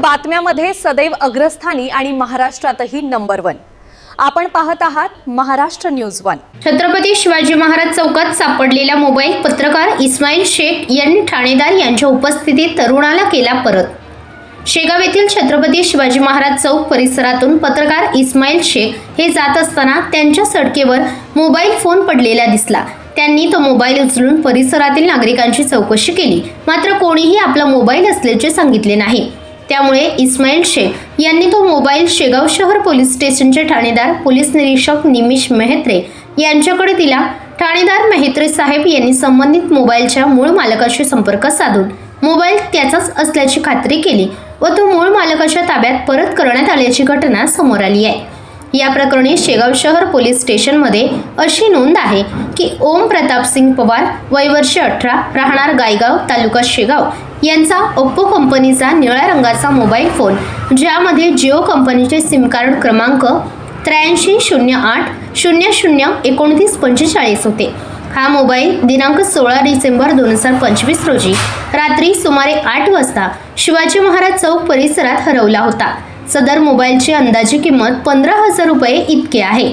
बातम्यामध्ये सदैव अग्रस्थानी आणि महाराष्ट्रातही नंबर 1। आपण पाहत आहात महाराष्ट्र न्यूज 1। छत्रपती शिवाजी महाराज चौकात सापडलेला मोबाईल पत्रकार इस्माईल शेख यांनी ठाणेदार यांच्या उपस्थितीत तरुणाला केला परत। शेगाव येथील छत्रपती शिवाजी महाराज चौक परिसरातून पत्रकार इस्माईल शेख हे जात असताना त्यांच्या सडकेवर मोबाईल फोन पडलेला दिसला। त्यांनी तो मोबाईल उचलून परिसरातील नागरिकांची चौकशी केली, मात्र कोणीही आपला मोबाईल असल्याचे सांगितले नाही। त्यामुळे इस्माईल शेख यांनी तो मोबाईल शेगाव शहर पोलीस स्टेशनचे ठाणेदार पोलीस निरीक्षक निमिष मेहत्रे यांच्याकडे दिला। ठाणेदार मेहत्रे साहेब यांनी संबंधित मोबाईलच्या मूळ मालकाशी संपर्क साधून मोबाईल त्याचाच असल्याची खात्री केली व तो मूळ मालकाच्या ताब्यात परत करण्यात आल्याची घटना समोर आली आहे। या प्रकरणी शेगाव शहर पोलीस स्टेशनमध्ये अशी नोंद आहे की ओम प्रताप सिंग पवार, वय वर्ष 18, राहणार गायगाव, तालुका शेगाव यांचा ओप्पो कंपनीचा निळ्या रंगाचा मोबाईल फोन, ज्यामध्ये जिओ कंपनीचे सिम कार्ड क्रमांक 8308002945 होते। हा मोबाईल दिनांक 16 डिसेंबर 2025 रोजी रात्री सुमारे 8 वाजता शिवाजी महाराज चौक परिसरात हरवला होता। सदर मोबाईलची अंदाजे किंमत 15,000 रुपये इतकी आहे।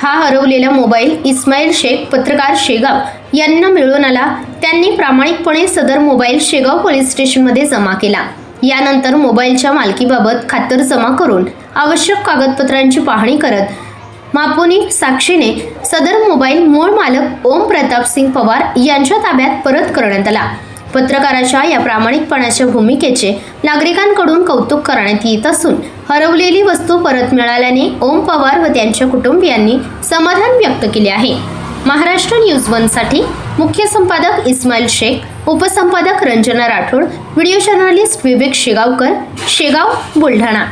हा हरवलेला मोबाईल इस्माईल शेख पत्रकार शेगाव यांना मिळून आला। त्यांनी प्रामाणिकपणे सदर मोबाईल शेगाव पोलीस स्टेशनमध्ये जमा केला। यानंतर मोबाईलच्या मालकीबाबत खातरजमा करून आवश्यक कागदपत्रांची पाहणी करत मापोनी साक्षीने सदर मोबाईल मूळ मालक ओम प्रताप सिंग पवार यांच्या ताब्यात परत करण्यात आला। पत्रकाराच्या या प्रामाणिकपणाच्या भूमिकेचे नागरिकांकडून कौतुक करण्यात येत असून हरवलेली वस्तू परत मिळाल्याने ओम पवार व त्यांच्या कुटुंबियांनी समाधान व्यक्त केले आहे। महाराष्ट्र न्यूज 1 साठी मुख्य संपादक इस्माईल शेख, उपसंपादक रंजना राठोड, व्हिडिओ जर्नलिस्ट विवेक शेगावकर, शेगाव, बुलढाणा।